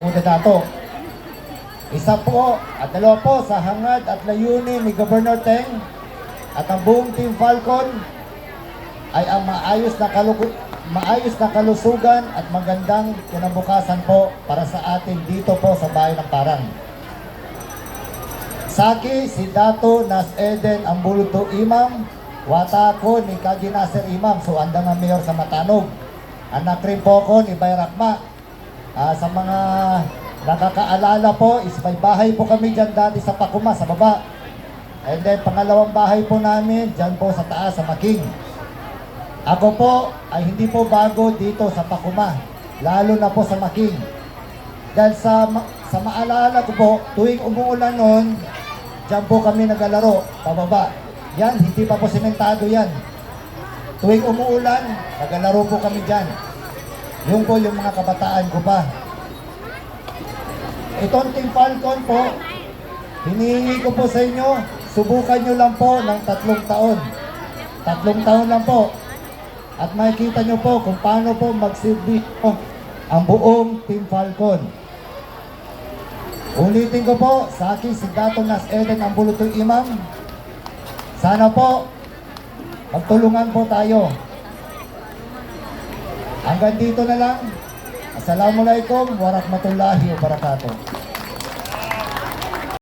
Dato. Isa po at dalawa po sa hangad at layunin ni Governor Teng at ang buong Team Falcon ay ang maayos na kalusugan at magandang kinabukasan po para sa atin dito po sa bayan ng Parang. Saki si Dato Nas Eden Ambuluto Imam, wata ko ni Kaji Nasir Imam, so anda nga mayor sa Matanog. Anak rin po ko ni Bayrakma. Sa mga nakakaalala po, is may bahay po kami dyan dati sa Pakuma, sa baba. And then pangalawang bahay po namin dyan po sa taas, sa Making. Ako po ay hindi po bago dito sa Pakuma, lalo na po sa Making. Dahil sa maalala ko po, tuwing umuulan noon, dyan po kami naglalaro, pababa. Yan, hindi pa po sementado yan. Tuwing umuulan, naglalaro po kami dyan. Yung po yung mga kabataan ko pa. Itong Team Falcon po, hinihingi ko po sa inyo, subukan nyo lang po ng 3 taon. 3 taon lang po. At makikita nyo po kung paano po magsilbi po ang buong Team Falcon. Ulitin ko po, sa akin si Dato Nas Eden Ambuluto Imam. Sana po, magtulungan po tayo. Hanggang dito na lang. Assalamualaikum warahmatullahi wabarakatuh.